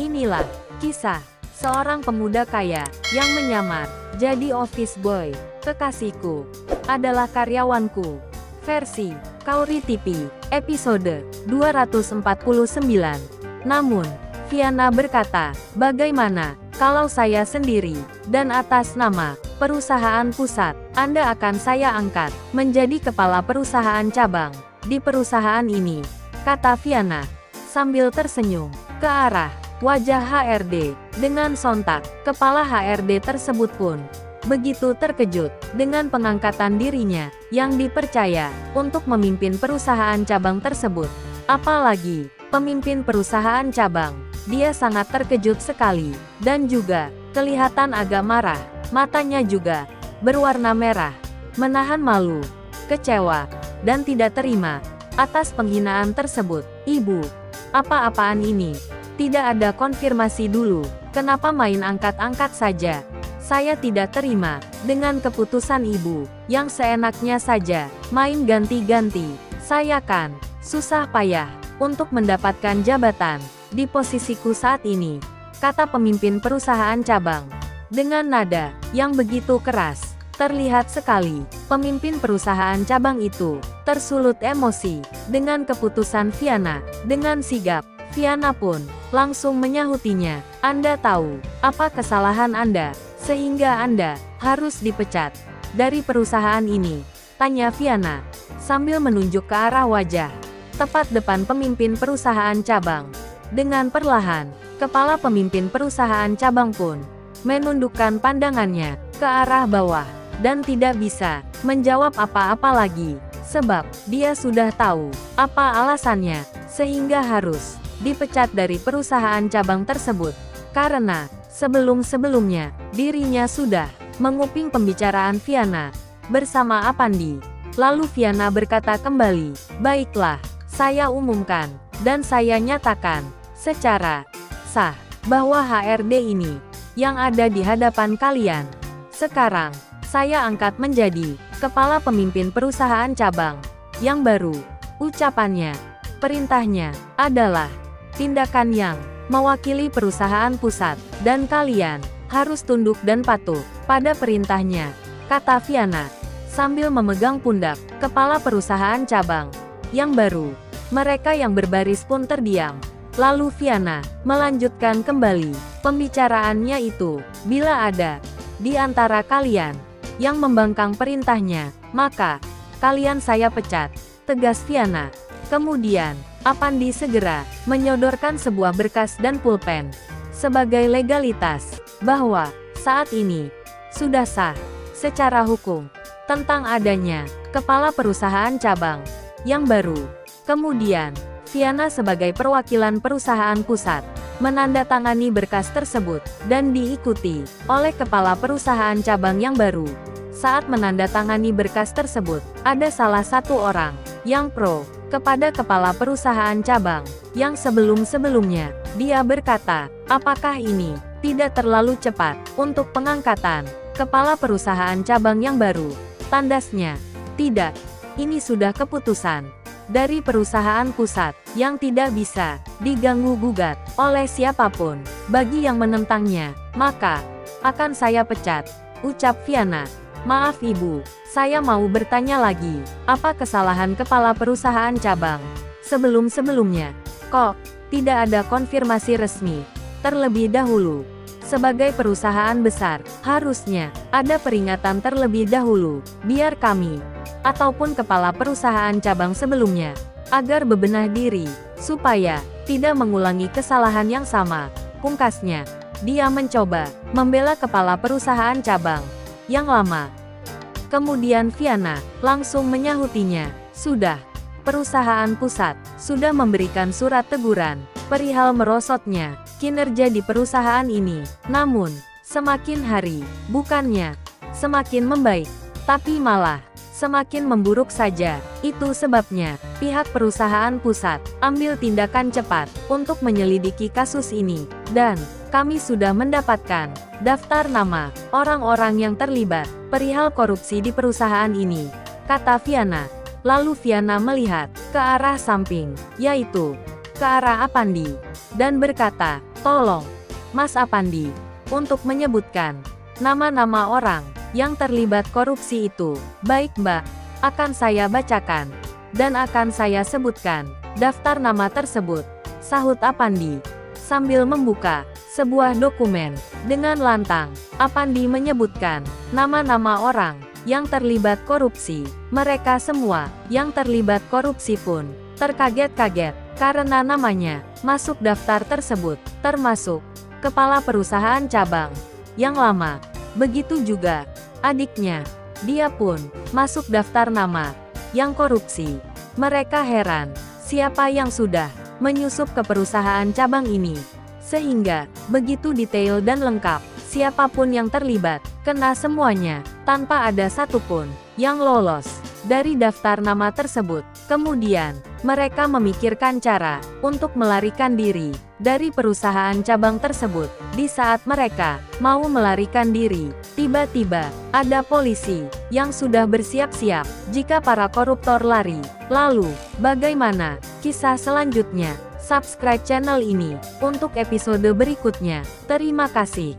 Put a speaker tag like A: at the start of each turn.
A: Inilah kisah seorang pemuda kaya yang menyamar jadi office boy. Kekasihku adalah karyawanku. Versi Kauri TV, episode 249. Namun, Viana berkata, bagaimana kalau saya sendiri, dan atas nama perusahaan pusat, Anda akan saya angkat menjadi kepala perusahaan cabang di perusahaan ini, kata Viana, sambil tersenyum ke arah wajah HRD. Dengan sontak, kepala HRD tersebut pun begitu terkejut dengan pengangkatan dirinya yang dipercaya untuk memimpin perusahaan cabang tersebut. Apalagi pemimpin perusahaan cabang, dia sangat terkejut sekali dan juga kelihatan agak marah. Matanya juga berwarna merah, menahan malu, kecewa, dan tidak terima atas penghinaan tersebut. Ibu, apa-apaan ini? Tidak ada konfirmasi dulu. Kenapa main angkat-angkat saja? Saya tidak terima dengan keputusan ibu yang seenaknya saja main ganti-ganti. Saya kan susah payah untuk mendapatkan jabatan di posisiku saat ini, kata pemimpin perusahaan cabang. Dengan nada yang begitu keras, terlihat sekali pemimpin perusahaan cabang itu tersulut emosi dengan keputusan Viana. Dengan sigap, Viana pun langsung menyahutinya. Anda tahu apa kesalahan Anda sehingga Anda harus dipecat dari perusahaan ini? Tanya Viana sambil menunjuk ke arah wajah tepat depan pemimpin perusahaan cabang. Dengan perlahan, kepala pemimpin perusahaan cabang pun menundukkan pandangannya ke arah bawah dan tidak bisa menjawab apa-apa lagi, sebab dia sudah tahu apa alasannya sehingga harus dipecat dari perusahaan cabang tersebut. Karena sebelum-sebelumnya dirinya sudah menguping pembicaraan Viana bersama Apandi. Lalu Viana berkata kembali, baiklah, saya umumkan dan saya nyatakan secara sah bahwa HRD ini yang ada di hadapan kalian sekarang saya angkat menjadi kepala pemimpin perusahaan cabang yang baru. Ucapannya, perintahnya adalah tindakan yang mewakili perusahaan pusat, dan kalian harus tunduk dan patuh pada perintahnya, kata Viana sambil memegang pundak kepala perusahaan cabang yang baru. Mereka yang berbaris pun terdiam. Lalu Viana melanjutkan kembali pembicaraannya itu, bila ada di antara kalian yang membangkang perintahnya, maka kalian saya pecat, tegas Viana. Kemudian, Apandi segera menyodorkan sebuah berkas dan pulpen sebagai legalitas bahwa saat ini sudah sah secara hukum tentang adanya kepala perusahaan cabang yang baru. Kemudian, Viana sebagai perwakilan perusahaan pusat menandatangani berkas tersebut dan diikuti oleh kepala perusahaan cabang yang baru. Saat menandatangani berkas tersebut, ada salah satu orang yang pro kepada kepala perusahaan cabang yang sebelum-sebelumnya dia berkata, apakah ini tidak terlalu cepat untuk pengangkatan kepala perusahaan cabang yang baru? Tandasnya, tidak. Ini sudah keputusan dari perusahaan pusat yang tidak bisa diganggu-gugat oleh siapapun. Bagi yang menentangnya, maka akan saya pecat, ucap Viana. Maaf ibu, saya mau bertanya lagi, apa kesalahan kepala perusahaan cabang sebelum-sebelumnya? Kok tidak ada konfirmasi resmi terlebih dahulu? Sebagai perusahaan besar, harusnya ada peringatan terlebih dahulu, biar kami ataupun kepala perusahaan cabang sebelumnya agar bebenah diri, supaya tidak mengulangi kesalahan yang sama. Pungkasnya, dia mencoba membela kepala perusahaan cabang yang lama. Kemudian Viana langsung menyahutinya, sudah, perusahaan pusat sudah memberikan surat teguran perihal merosotnya kinerja di perusahaan ini. Namun, semakin hari, bukannya semakin membaik, tapi malah semakin memburuk saja. Itu sebabnya, pihak perusahaan pusat ambil tindakan cepat untuk menyelidiki kasus ini, dan kami sudah mendapatkan daftar nama orang-orang yang terlibat perihal korupsi di perusahaan ini, kata Viana. Lalu Viana melihat ke arah samping, yaitu ke arah Apandi, dan berkata, Tolong, Mas Apandi, untuk menyebutkan nama-nama orang yang terlibat korupsi itu. Baik Mbak, akan saya bacakan, dan akan saya sebutkan daftar nama tersebut, sahut Apandi, sambil membuka sebuah dokumen. Dengan lantang, Apandi menyebutkan nama-nama orang yang terlibat korupsi. Mereka semua yang terlibat korupsi pun terkaget-kaget karena namanya masuk daftar tersebut, termasuk kepala perusahaan cabang yang lama. Begitu juga adiknya, dia pun masuk daftar nama yang korupsi. Mereka heran, siapa yang sudah menyusup ke perusahaan cabang ini, sehingga begitu detail dan lengkap. Siapapun yang terlibat, kena semuanya, tanpa ada satupun yang lolos dari daftar nama tersebut. Kemudian, mereka memikirkan cara untuk melarikan diri dari perusahaan cabang tersebut. Di saat mereka mau melarikan diri, tiba-tiba ada polisi yang sudah bersiap-siap jika para koruptor lari. Lalu, bagaimana kisah selanjutnya? Subscribe channel ini untuk episode berikutnya. Terima kasih.